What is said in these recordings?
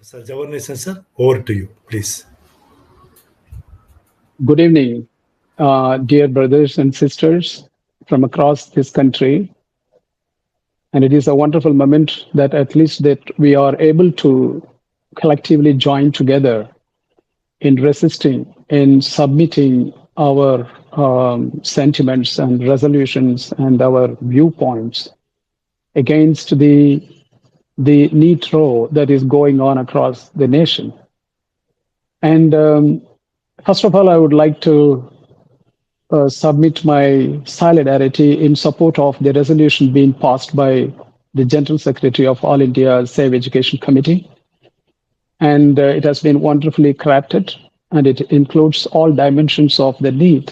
Sir Jawahar Nesan, sir, over to you, please. Good evening, dear brothers and sisters from across this country. And it is a wonderful moment that at least that we are able to collectively join together in resisting, in submitting our sentiments and resolutions and our viewpoints against the NEET row that is going on across the nation. And first of all, I would like to submit my solidarity in support of the resolution being passed by the General Secretary of All India Save Education Committee. And it has been wonderfully crafted, and it includes all dimensions of the NEET.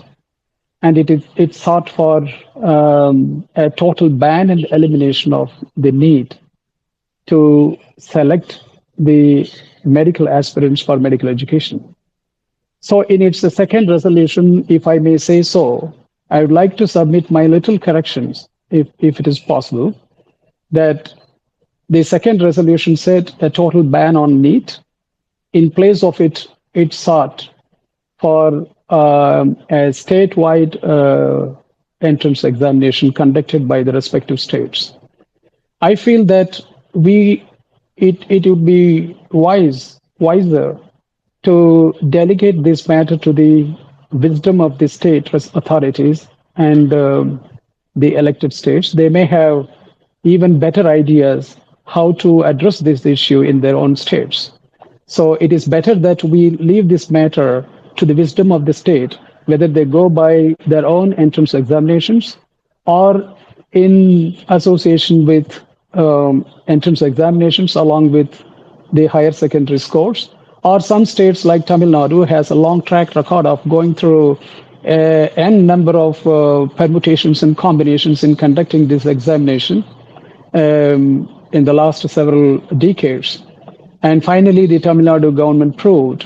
And it sought for a total ban and elimination of the NEET to select the medical aspirants for medical education. So in its second resolution, if I may say so, I would like to submit my little corrections, if it is possible, that the second resolution said a total ban on NEET. In place of it, it sought for a statewide entrance examination conducted by the respective states. I feel that it would be wiser to delegate this matter to the wisdom of the state authorities and the elected states. They may have even better ideas how to address this issue in their own states. So it is better that we leave this matter to the wisdom of the state, whether they go by their own entrance examinations or in association with entrance examinations along with the higher secondary scores. Or some states like Tamil Nadu has a long track record of going through n number of permutations and combinations in conducting this examination in the last several decades. And finally, the Tamil Nadu government proved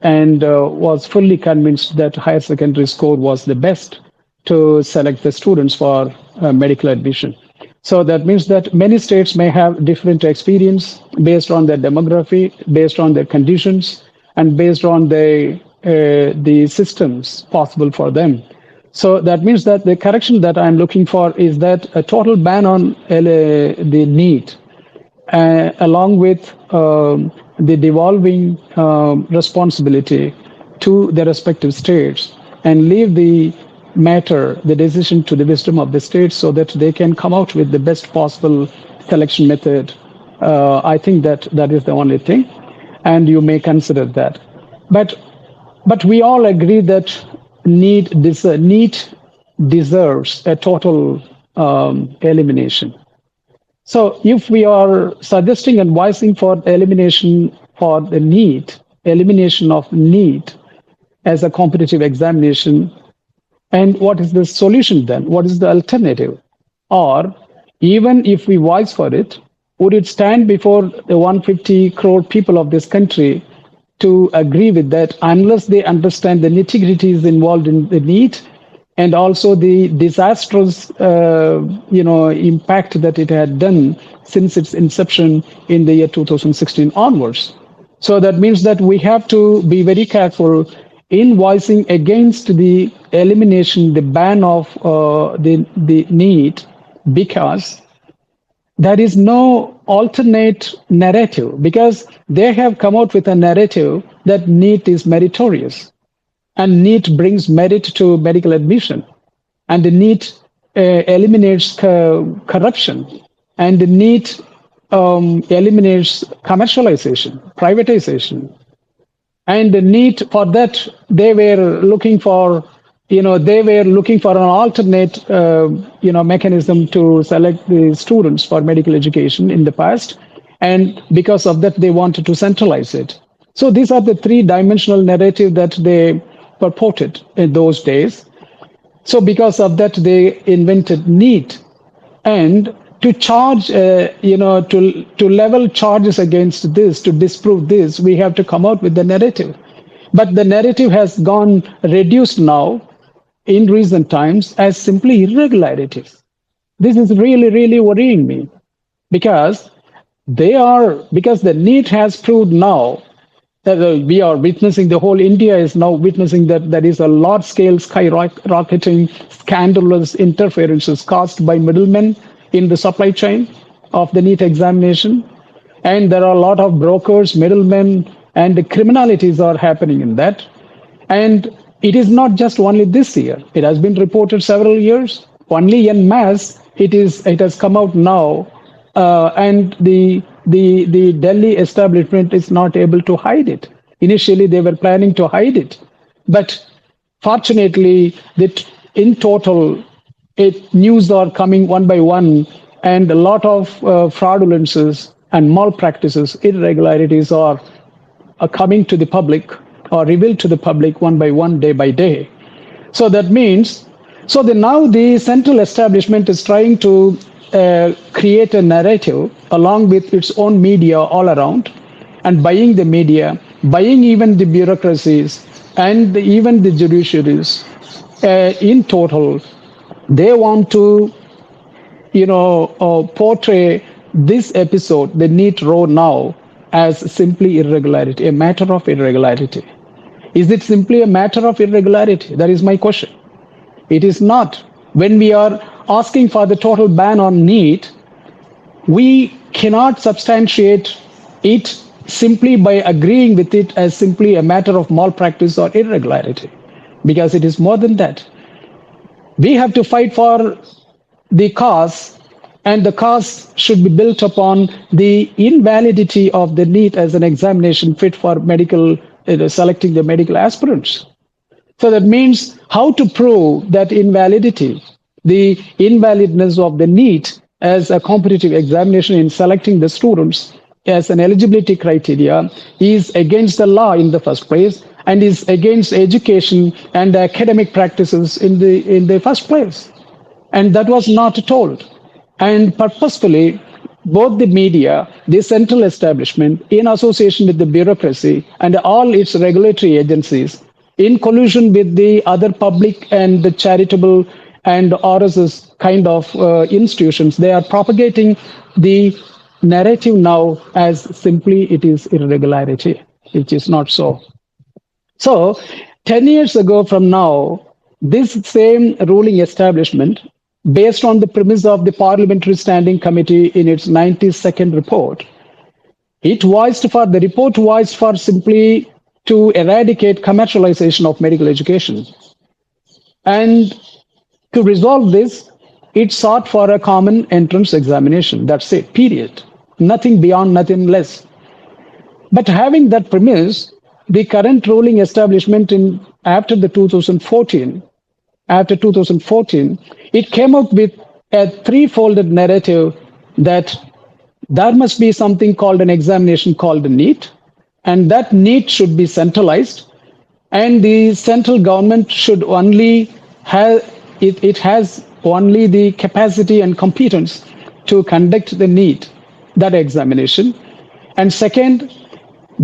and was fully convinced that higher secondary score was the best to select the students for medical admission. So that means that many states may have different experience based on their demography, based on their conditions, and based on the systems possible for them. So that means that the correction that I'm looking for is that a total ban on the NEET, along with the devolving responsibility to the respective states, and leave the decision to the wisdom of the states so that they can come out with the best possible selection method. I think that is the only thing, and you may consider that. But we all agree that NEET deserves a total elimination. So if we are suggesting and voicing for elimination for the NEET, elimination of NEET as a competitive examination, and what is the solution then? What is the alternative? Or even if we voice for it, would it stand before the 150 crore people of this country to agree with that unless they understand the nitty-gritties involved in the NEET and also the disastrous impact that it had done since its inception in the year 2016 onwards? So that means that we have to be very careful in voicing against the elimination, the ban of the NEET, because there is no alternate narrative, because they have come out with a narrative that NEET is meritorious and NEET brings merit to medical admission, and the NEET eliminates corruption, and the NEET eliminates commercialization, privatization. And the NEET, for that, they were looking for an alternate, mechanism to select the students for medical education in the past. And because of that, they wanted to centralize it. So these are the three-dimensional narrative that they purported in those days. So because of that, they invented NEET. And to charge, to level charges against this, to disprove this, we have to come out with the narrative. But the narrative has gone reduced now in recent times as simply irregularities. This is really, really worrying me, because They are, because the NEET has proved now that we are witnessing, the whole India is now witnessing that there is a large scale skyrocketing scandalous interferences caused by middlemen in the supply chain of the NEET examination. And there are a lot of brokers, middlemen, and the criminalities are happening in that. And it is not just only this year. It has been reported several years. Only en masse, it has come out now, and the Delhi establishment is not able to hide it. Initially, they were planning to hide it, but fortunately, in total, news are coming one by one, and a lot of fraudulences and malpractices, irregularities are coming to the public or revealed to the public one by one, day by day. So that means, now the central establishment is trying to create a narrative along with its own media all around, and buying the media, buying even the bureaucracies and even the judiciaries. In total, they want to, portray this episode, the NEET row now, as simply irregularity, a matter of irregularity. Is it simply a matter of irregularity? That is my question. It is not. When we are asking for the total ban on NEET, we cannot substantiate it simply by agreeing with it as simply a matter of malpractice or irregularity, because it is more than that. We have to fight for the cause, and the cause should be built upon the invalidity of the NEET as an examination fit for medical, selecting the medical aspirants. So that means how to prove that invalidity, the invalidness of the NEET as a competitive examination in selecting the students as an eligibility criteria is against the law in the first place, and is against education and academic practices in the first place. And that was not told. And purposefully, both the media, the central establishment, in association with the bureaucracy and all its regulatory agencies, in collusion with the other public and the charitable and RSS kind of institutions, they are propagating the narrative now as simply it is irregularity, which is not so. So 10 years ago from now, this same ruling establishment, based on the premise of the Parliamentary Standing Committee in its 92nd report, the report voiced for simply to eradicate commercialization of medical education. And to resolve this, it sought for a common entrance examination. That's it, period. Nothing beyond, nothing less. But having that premise, the current ruling establishment after 2014, it came up with a three-folded narrative that there must be something called an examination called a NEET, and that NEET should be centralized, and the central government should only have, it has only the capacity and competence to conduct the NEET, that examination. And second,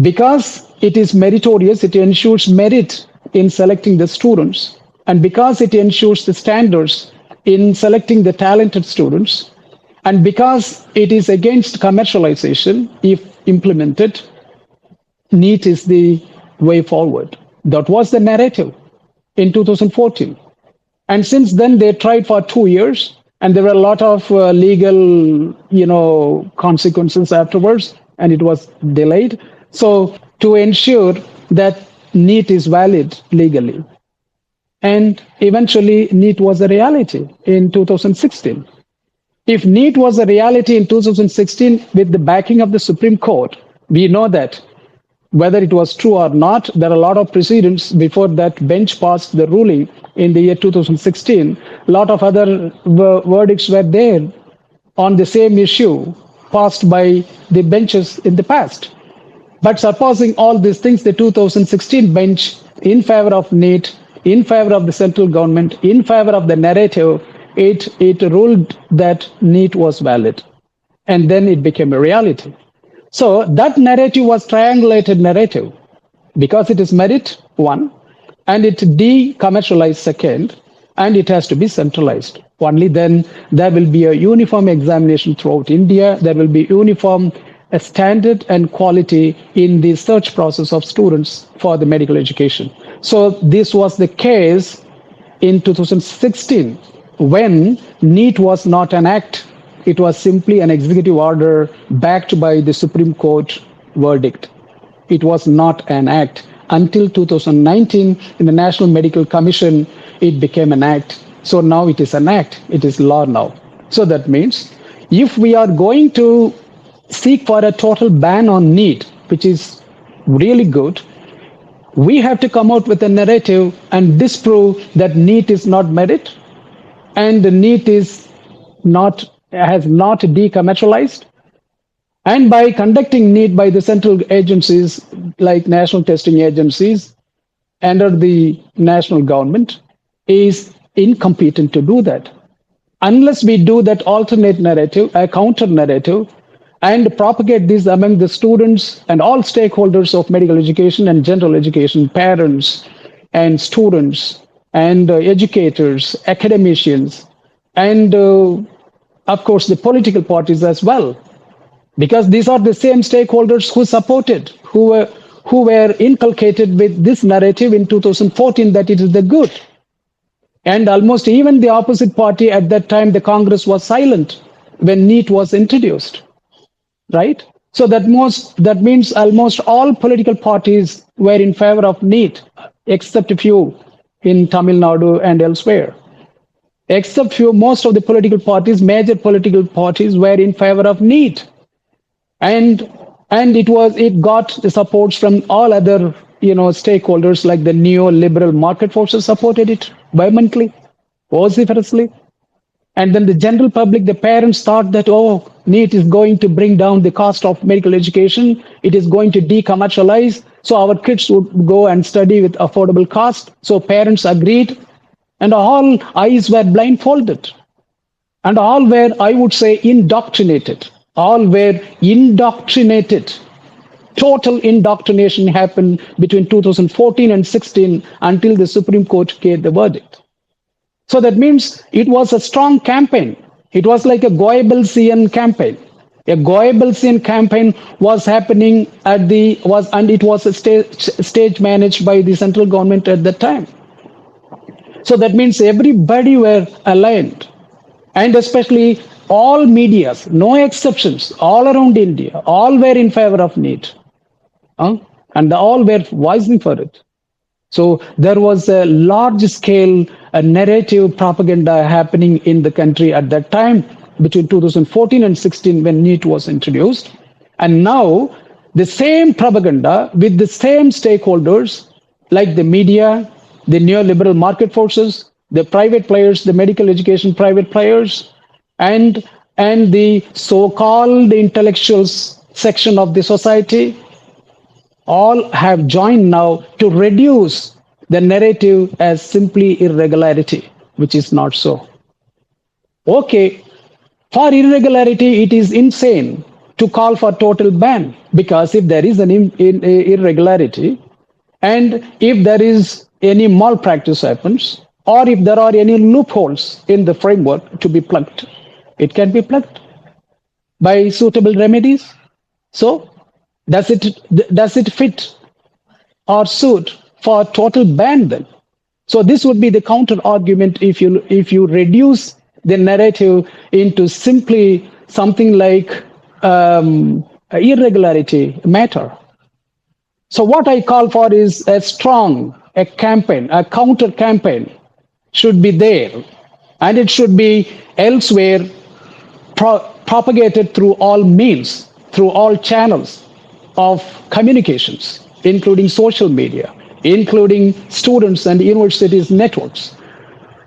because it is meritorious, it ensures merit in selecting the students, and because it ensures the standards in selecting the talented students, and because it is against commercialization, if implemented, NEET is the way forward. That was the narrative in 2014. And since then, they tried for 2 years, and there were a lot of legal, consequences afterwards, and it was delayed. So to ensure that NEET is valid legally. And eventually, NEET was a reality in 2016. If NEET was a reality in 2016 with the backing of the Supreme Court, we know that whether it was true or not, there are a lot of precedents before that bench passed the ruling in the year 2016. A lot of other verdicts were there on the same issue passed by the benches in the past. But supposing all these things, the 2016 bench in favor of NEET, in favor of the central government, in favor of the narrative, it ruled that NEET was valid. And then it became a reality. So that narrative was triangulated narrative, because it is merit, one, and it de-commercialized, second, and it has to be centralized. Only then there will be a uniform examination throughout India. There will be uniform a standard and quality in the search process of students for the medical education. So this was the case in 2016 when NEET was not an act. It was simply an executive order backed by the Supreme Court verdict. It was not an act. Until 2019, in the National Medical Commission, it became an act. So now it is an act. It is law now. So that means if we are going to seek for a total ban on NEET, which is really good, we have to come out with a narrative and disprove that NEET is not merit and the NEET has not decommercialized. And by conducting NEET by the central agencies like national testing agencies under the national government is incompetent to do that. Unless we do that alternate narrative, a counter narrative, and propagate this among the students and all stakeholders of medical education and general education, parents and students and educators, academicians, and of course the political parties as well, because these are the same stakeholders who supported, who were inculcated with this narrative in 2014 that it is the good. And almost even the opposite party at that time, the Congress, was silent when NEET was introduced. Right? So that means almost all political parties were in favor of NEET, except a few in Tamil Nadu and elsewhere. Except few, most of the political parties, major political parties, were in favor of NEET. And it got the supports from all other stakeholders, like the neoliberal market forces supported it vehemently, vociferously. And then the general public, the parents thought that, oh, NEET is going to bring down the cost of medical education. It is going to decommercialize. So our kids would go and study with affordable cost. So parents agreed. And all eyes were blindfolded. And all were, I would say, indoctrinated. All were indoctrinated. Total indoctrination happened between 2014 and 16 until the Supreme Court gave the verdict. So that means it was a strong campaign. It was like a Goebbelsian campaign. A Goebbelsian campaign was happening and it was a stage managed by the central government at that time. So that means everybody were aligned, and especially all medias, no exceptions, all around India, all were in favor of NEET, and all were voicing for it. So there was a large-scale narrative propaganda happening in the country at that time between 2014 and 16 when NEET was introduced. And now the same propaganda with the same stakeholders like the media, the neoliberal market forces, the private players, the medical education private players, and the so-called intellectuals section of the society, all have joined now to reduce the narrative as simply irregularity, which is not so. Okay, for irregularity, it is insane to call for total ban, because if there is an irregularity and if there is any malpractice happens, or if there are any loopholes in the framework to be plugged, it can be plugged by suitable remedies. So does it fit or suit for total ban then? So this would be the counter argument if you reduce the narrative into simply something like irregularity matter. So what I call for is a campaign, a counter campaign should be there, and it should be elsewhere propagated through all means, through all channels of communications, including social media, including students and universities networks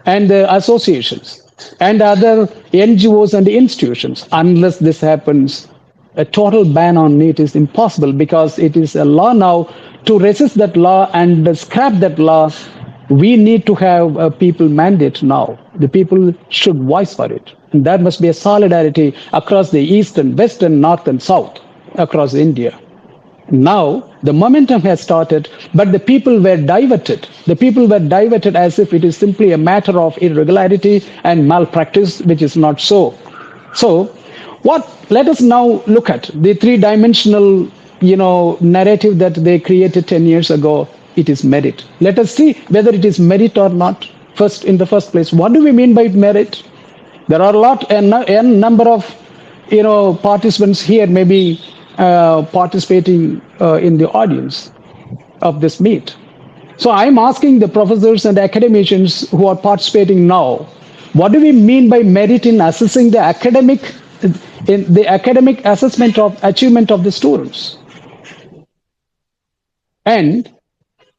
and associations and other NGOs and institutions. Unless this happens, a total ban on NEET is impossible, because it is a law now. To resist that law and scrap that law, we need to have a people mandate now. The people should voice for it. And there must be a solidarity across the east and west and north and south across India. Now, the momentum has started, but the people were diverted. The people were diverted as if it is simply a matter of irregularity and malpractice, which is not so. So, Let us now look at the three-dimensional, narrative that they created 10 years ago. It is merit. Let us see whether it is merit or not. In the first place, what do we mean by merit? There are a number of, participants here maybe participating in the audience of this meet. So I'm asking the professors and academicians who are participating now, what do we mean by merit in assessing the academic assessment of achievement of the students? And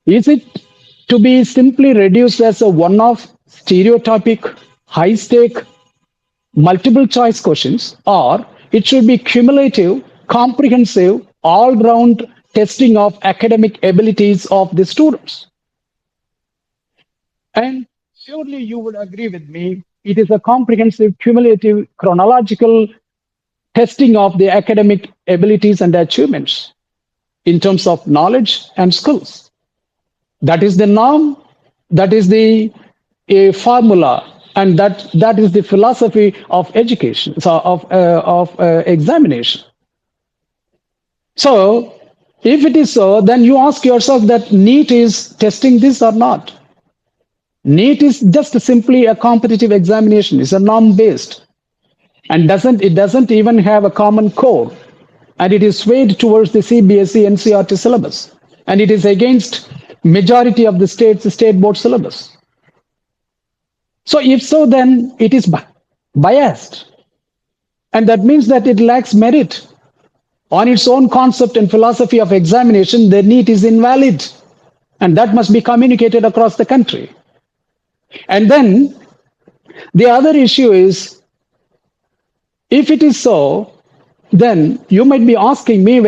is it to be simply reduced as a one-off stereotypic, high-stake, multiple-choice questions, or it should be cumulative, comprehensive, all-round testing of academic abilities of the students? And surely you would agree with me, it is a comprehensive, cumulative, chronological testing of the academic abilities and achievements in terms of knowledge and skills. That is the norm, that is the formula, and that is the philosophy of education, so of examination. So, if it is so, then you ask yourself that NEET is testing this or not. NEET is just simply a competitive examination. It's a norm-based, and it doesn't even have a common core, and it is swayed towards the CBSE NCERT syllabus, and it is against majority of the state board syllabus. So if so, then it is biased, and that means that it lacks merit. On its own concept and philosophy of examination, the NEET is invalid, and that must be communicated across the country. And then the other issue is, if it is so, then you might be asking me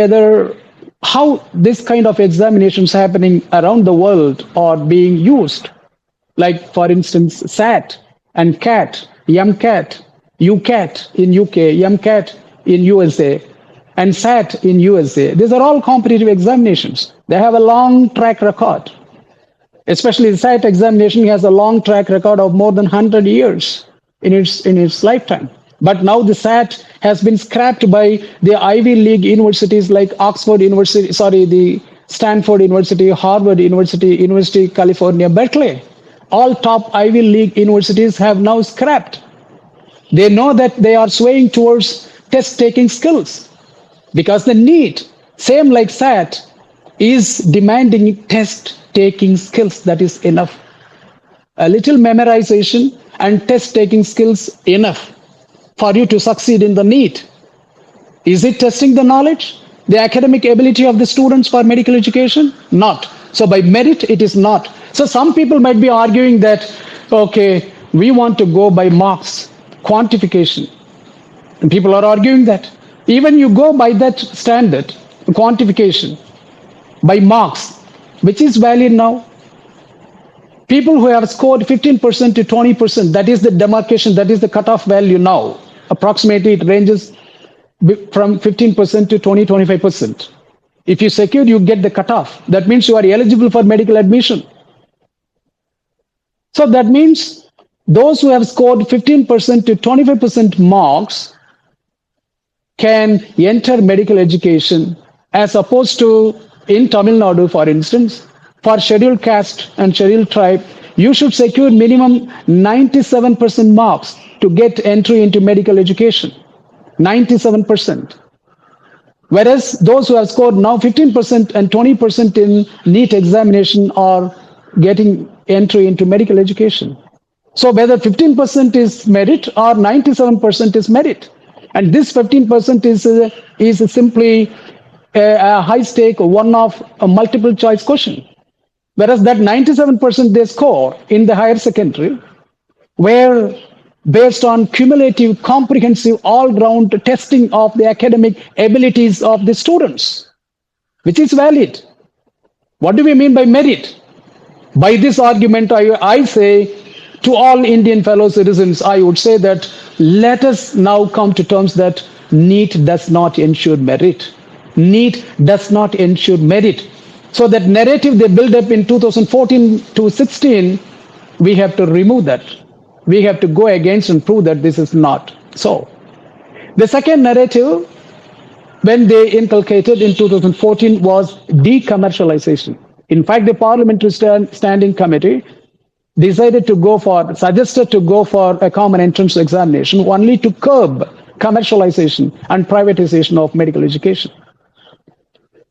how this kind of examinations happening around the world are being used. Like, for instance, SAT and CAT, MCAT, UCAT in UK, MCAT in USA, and SAT in USA. These are all competitive examinations. They have a long track record. Especially the SAT examination has a long track record of more than 100 years in its lifetime. But now the SAT has been scrapped by the Ivy League universities like the Stanford University, Harvard University, University of California, Berkeley. All top Ivy League universities have now scrapped. They know that they are swaying towards test-taking skills, because the NEET, same like SAT, is demanding test-taking skills. That is enough. A little memorization and test-taking skills enough for you to succeed in the NEET. Is it testing the knowledge, the academic ability of the students for medical education? Not. So by merit, it is not. So some people might be arguing that, okay, we want to go by marks, quantification. And people are arguing that. Even you go by that standard, quantification, by marks, which is valid now. People who have scored 15% to 20%, that is the demarcation, that is the cutoff value now. Approximately, it ranges from 15% to 20-25%. If you secure, you get the cutoff. That means you are eligible for medical admission. So that means those who have scored 15% to 25% marks can enter medical education, as opposed to in Tamil Nadu, for instance, for scheduled caste and scheduled tribe, you should secure minimum 97% marks to get entry into medical education. 97%. Whereas those who have scored now 15% and 20% in NEET examination are getting entry into medical education. So whether 15% is merit or 97% is merit. And this 15% is simply a high stake, one-off, a multiple choice question. Whereas that 97% they score in the higher secondary, where based on cumulative, comprehensive, all-round testing of the academic abilities of the students, which is valid. What do we mean by merit? By this argument, I say to all Indian fellow citizens, I would say that let us now come to terms that NEET does not ensure merit. NEET does not ensure merit. So that narrative they built up in 2014 to 16, we have to remove that. We have to go against and prove that this is not so. The second narrative, when they inculcated in 2014, was decommercialization. In fact, the Parliamentary Standing Committee suggested to go for a common entrance examination only to curb commercialization and privatization of medical education.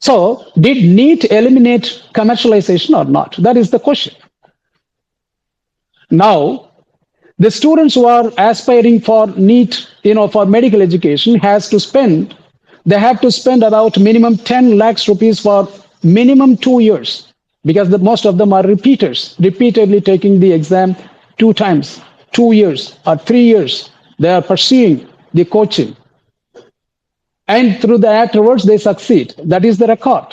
So, did NEET eliminate commercialization or not? That is the question. Now, the students who are aspiring for NEET, for medical education, they have to spend about minimum 10 lakhs rupees for minimum 2 years, because most of them are repeaters, repeatedly taking the exam 2 times, 2 years or 3 years. They are pursuing the coaching. And through the afterwards, they succeed. That is the record.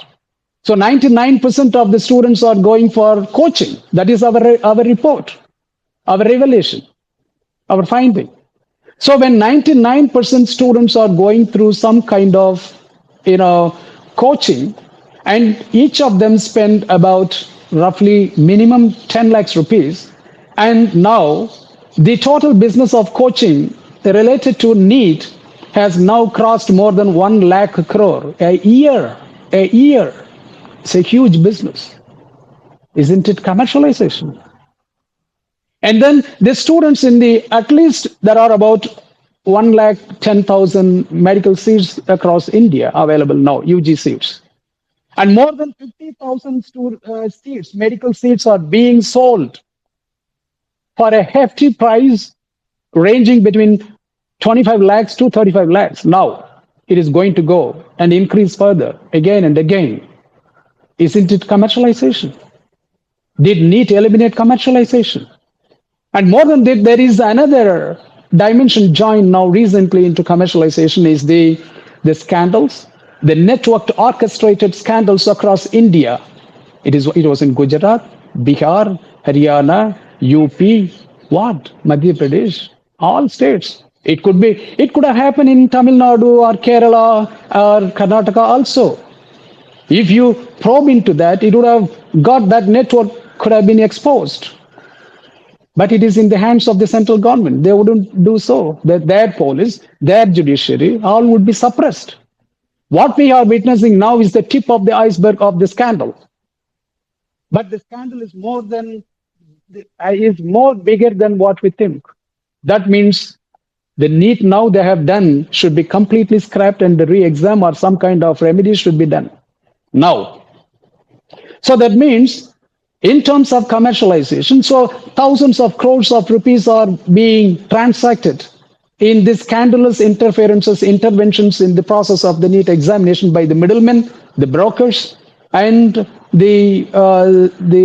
So 99% of the students are going for coaching. That is our report, our revelation, our finding. So when 99% students are going through some kind of, coaching, and each of them spend about roughly minimum 10 lakhs rupees, and now the total business of coaching related to NEET has now crossed more than 1 lakh crore a year. It's a huge business. Isn't it commercialization? And then the students at least there are about 110,000 medical seats across India available now, UG seats. And more than 50,000 seats, medical seats are being sold for a hefty price ranging between 25 lakhs to 35 lakhs. Now it is going to go and increase further again and again. Isn't it commercialization? Did NEET eliminate commercialization? And more than that, there is another dimension joined now recently into commercialization is the scandals, the networked orchestrated scandals across India. It was in Gujarat, Bihar, Haryana, UP, Madhya Pradesh, all states. It could have happened in Tamil Nadu or Kerala or Karnataka also. If you probe into that, it would have got that network could have been exposed. But it is in the hands of the central government. They wouldn't do so. Their police, their judiciary, all would be suppressed. What we are witnessing now is the tip of the iceberg of the scandal. But the scandal is more bigger than what we think. That means the NEET now they have done should be completely scrapped and the re-exam or some kind of remedy should be done now. So that means in terms of commercialization, so thousands of crores of rupees are being transacted in these scandalous interventions in the process of the NEET examination by the middlemen, the brokers, and the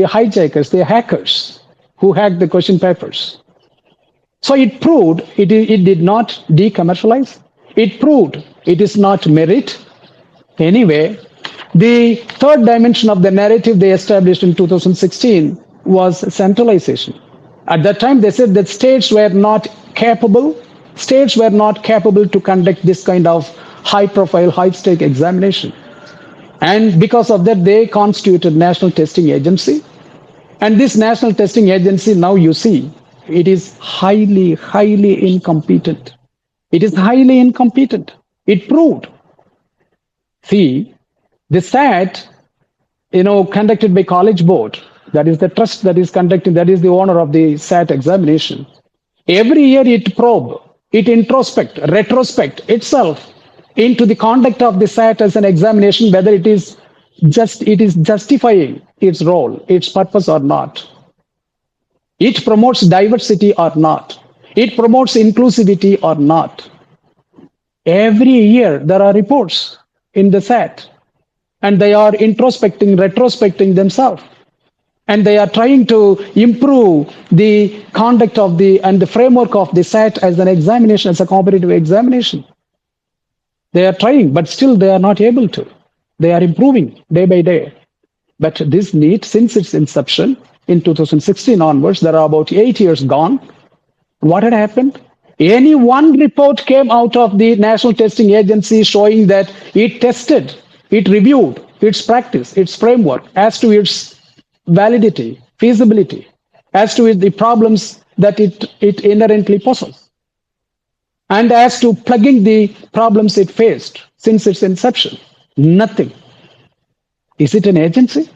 hijackers, the hackers who hacked the question papers. So it proved it did not decommercialize. It proved it is not merit. Anyway, the third dimension of the narrative they established in 2016 was centralization. At that time, they said that states were not capable to conduct this kind of high-profile, high-stake examination. And because of that, they constituted National Testing Agency. And this National Testing Agency, now you see, it is highly incompetent. It is highly incompetent. It proved. See, the SAT, conducted by College Board, that is the trust that is conducting, that is the owner of the SAT examination. Every year it probe, it retrospect itself into the conduct of the SAT as an examination, whether it is justifying its role, its purpose or not. It promotes diversity or not. It promotes inclusivity or not. Every year there are reports in the SAT, and they are retrospecting themselves. And they are trying to improve the conduct and the framework of the SAT as an examination, as a competitive examination. They are trying, but still they are not able to. They are improving day by day. But this NEET, since its inception in 2016 onwards, there are about 8 years gone. What had happened? Any one report came out of the National Testing Agency showing that it tested, it reviewed its practice, its framework as to its validity, feasibility, as to the problems that it inherently poses. And as to plugging the problems it faced since its inception, nothing. Is it an agency?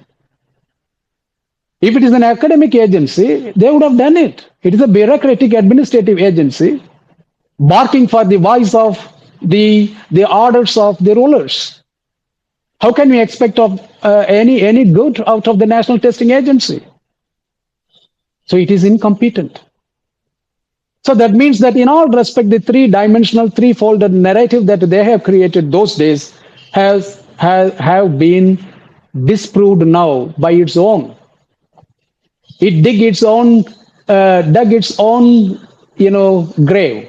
If it is an academic agency, they would have done it. It is a bureaucratic administrative agency barking for the voice of the orders of the rulers. How can we expect of any good out of the National Testing Agency? So it is incompetent. So that means that in all respect, the three-dimensional, three-folded narrative that they have created those days have been disproved now by its own. It dug its own, grave.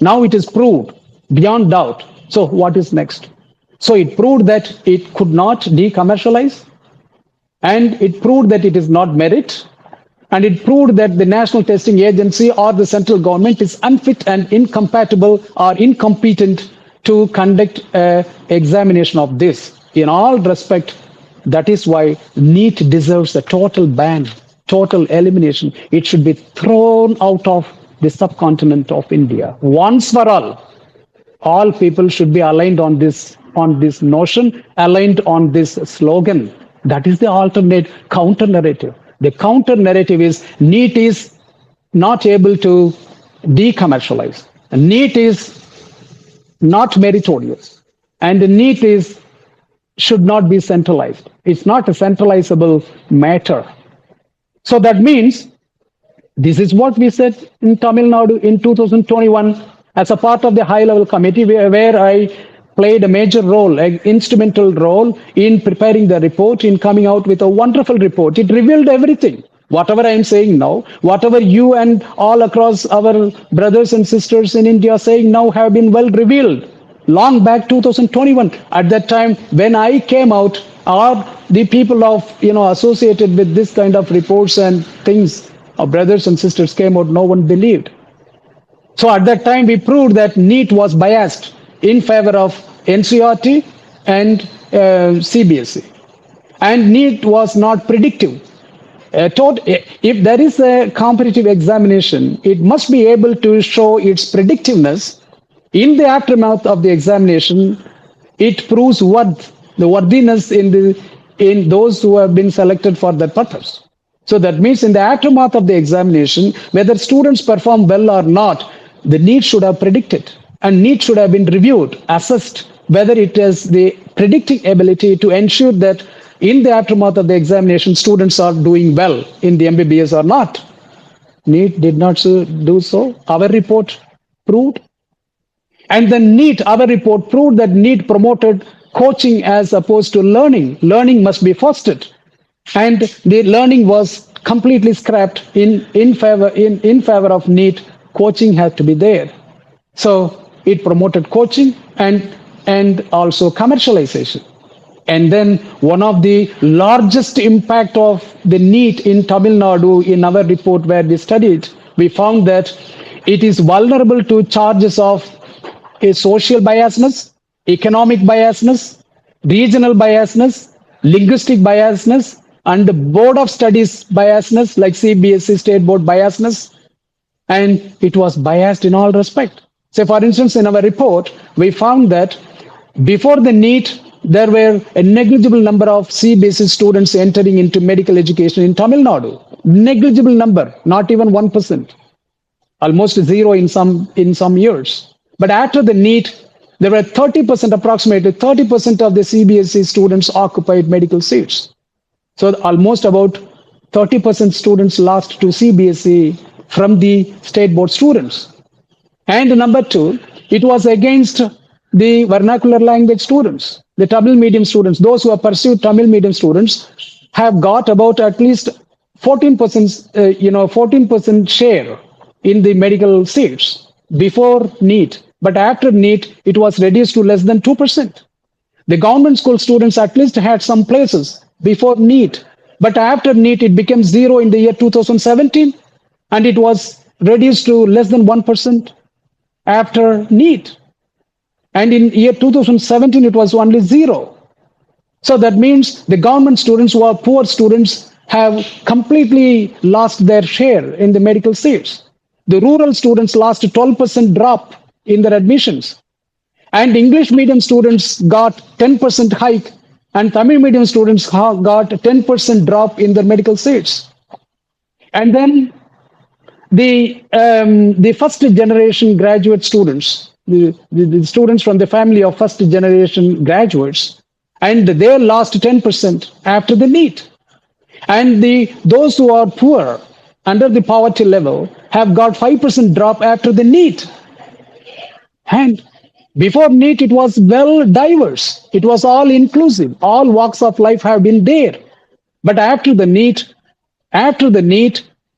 Now it is proved beyond doubt. So what is next? So it proved that it could not decommercialize, and it proved that it is not merit, and it proved that the National Testing Agency or the central government is unfit and incompatible or incompetent to conduct an examination of this. In all respect, that is why NEET deserves a total ban, total elimination. It should be thrown out of the subcontinent of India. Once for all people should be aligned on this notion, aligned on this slogan. That is the alternate counter narrative. The counter narrative is NEET is not able to decommercialize. NEET is not meritorious. And NEET should not be centralized. It's not a centralizable matter. So that means this is what we said in Tamil Nadu in 2021 as a part of the high-level committee where I played a major role, an instrumental role in preparing the report, in coming out with a wonderful report. It revealed everything. Whatever I am saying now, whatever you and all across our brothers and sisters in India are saying now have been well revealed. Long back 2021, at that time when I came out, or the people associated with this kind of reports and things, our brothers and sisters came out, no one believed. So at that time, we proved that NEET was biased in favor of NCERT and CBSE. And NEET was not predictive. If there is a competitive examination, it must be able to show its predictiveness. In the aftermath of the examination, it proves the worthiness in those who have been selected for that purpose. So that means in the aftermath of the examination, whether students perform well or not, the NEET should have predicted, and NEET should have been reviewed, assessed, whether it has the predicting ability to ensure that in the aftermath of the examination, students are doing well in the MBBS or not. NEET did not do so. Our report proved. And then NEET, our report proved that NEET promoted coaching as opposed to learning. Learning must be fostered. And the learning was completely scrapped in favor of NEET. Coaching had to be there. So it promoted coaching and also commercialization. And then one of the largest impact of the NEET in Tamil Nadu in our report where we studied, we found that it is vulnerable to charges of a social biasness, economic biasness, regional biasness, linguistic biasness, and the board of studies biasness like CBSE state board biasness. And it was biased in all respect. So for instance, in our report, we found that before the NEET, there were a negligible number of CBSE students entering into medical education in Tamil Nadu. Negligible number, not even 1%. Almost zero in some years. But after the NEET, there were 30%, approximately 30% of the CBSE students occupied medical seats. So almost about 30% students lost to CBSE from the state board students. And number two, it was against the vernacular language students, the Tamil medium students. Those who have pursued Tamil medium students have got about at least 14%, 14% share in the medical seats before NEET. But after NEET, it was reduced to less than 2%. The government school students at least had some places before NEET. But after NEET, it became zero in the year 2017. And it was reduced to less than 1% after NEET. And in year 2017, it was only zero. So that means the government students who are poor students have completely lost their share in the medical seats. The rural students lost 12% drop in their admissions. And English medium students got 10% hike, and Tamil medium students got 10% drop in their medical seats. And then the first generation graduate students, the students from the family of first generation graduates, and they lost 10% after the NEET. And those who are poor, under the poverty level, have got 5% drop after the NEET. And before NEET, it was well diverse. It was all inclusive. All walks of life have been there. But after the NEET,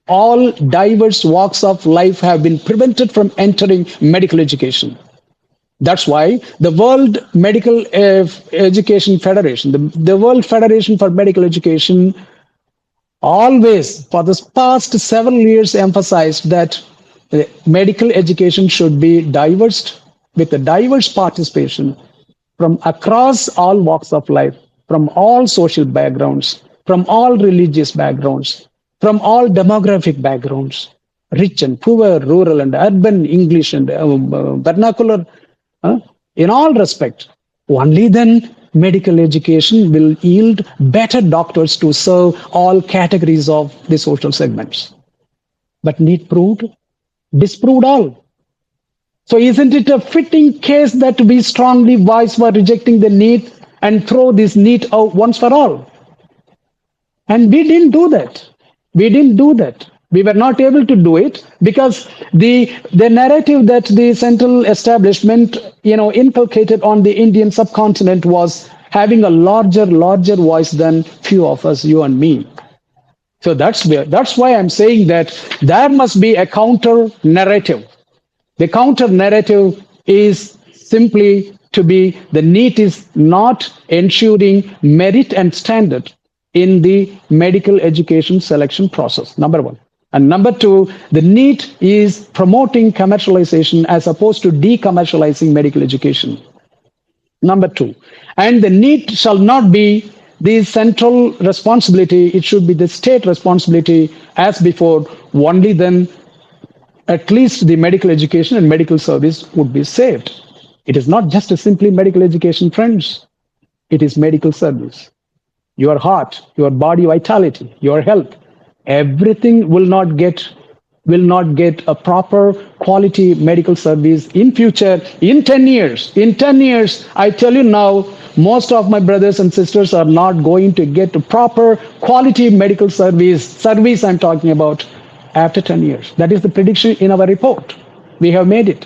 all diverse walks of life have been prevented from entering medical education. That's why the World Medical Education Federation, the World Federation for Medical Education, always for the past several years emphasized that medical education should be diverse, with a diverse participation from across all walks of life, from all social backgrounds, from all religious backgrounds, from all demographic backgrounds, rich and poor, rural and urban, English and vernacular, in all respect. Only then medical education will yield better doctors to serve all categories of the social segments. But NEET disproved all. So isn't it a fitting case that we strongly voice for rejecting the NEET and throw this NEET out once for all? And we didn't do that. We were not able to do it because the narrative that the central establishment, inculcated on the Indian subcontinent was having a larger voice than few of us, you and me. So that's why I'm saying that there must be a counter narrative. The counter narrative is simply to be the NEET is not ensuring merit and standard in the medical education selection process, number one. And number two, the NEET is promoting commercialization as opposed to decommercializing medical education. Number two, and the NEET shall not be the central responsibility, it should be the state responsibility as before. Only then at least the medical education and medical service would be saved. It is not just a simply medical education, friends. It is medical service. Your heart, your body vitality, your health, everything will not get a proper quality medical service in future. In 10 years, I tell you now, most of my brothers and sisters are not going to get a proper quality medical service I'm talking about, after 10 years. That is the prediction in our report. We have made it.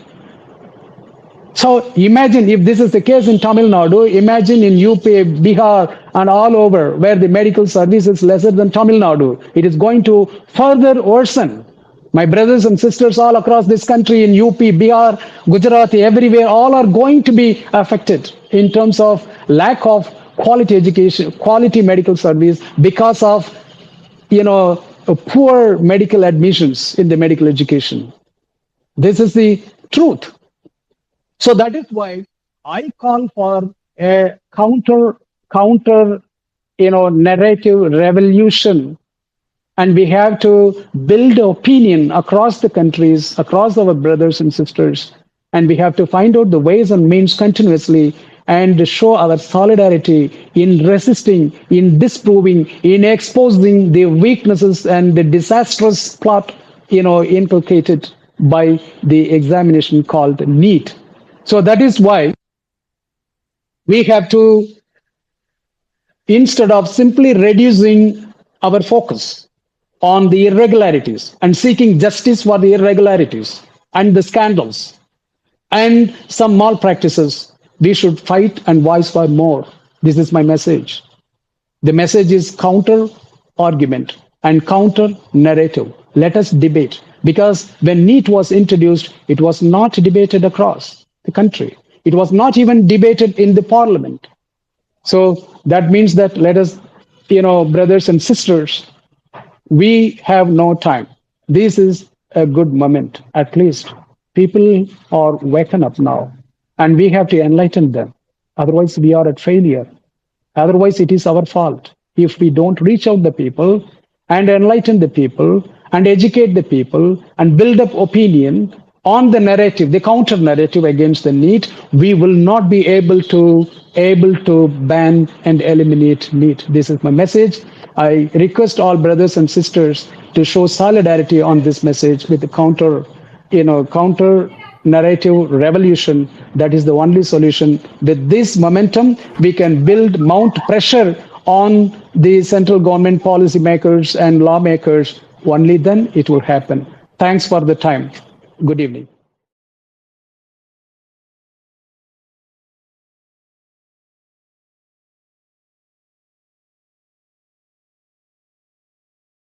So imagine if this is the case in Tamil Nadu, imagine in UP, Bihar, and all over where the medical service is lesser than Tamil Nadu. It is going to further worsen. My brothers and sisters all across this country in UP, Bihar, Gujarat, everywhere, all are going to be affected in terms of lack of quality education, quality medical service because of, poor medical admissions in the medical education. This is the truth. So that is why I call for a counter, narrative revolution. And we have to build opinion across the countries, across our brothers and sisters. And we have to find out the ways and means continuously and show our solidarity in resisting, in disproving, in exposing the weaknesses and the disastrous plot, inculcated by the examination called NEET. So that is why we have to, instead of simply reducing our focus on the irregularities and seeking justice for the irregularities and the scandals and some malpractices, we should fight and voice for more. This is my message. The message is counter argument and counter narrative. Let us debate, because when NEET was introduced, it was not debated across the country. It was not even debated in the parliament. So that means that let us, brothers and sisters, we have no time. This is a good moment, at least. People are waking up now, and we have to enlighten them. Otherwise, we are at failure. Otherwise, it is our fault if we don't reach out the people and enlighten the people and educate the people and build up opinion on the narrative, the counter narrative against the NEET, we will not be able to ban and eliminate NEET. This is my message. I request all brothers and sisters to show solidarity on this message with the counter narrative revolution. That is the only solution. With this momentum, we can mount pressure on the central government policymakers and lawmakers. Only then it will happen. Thanks for the time. Good evening.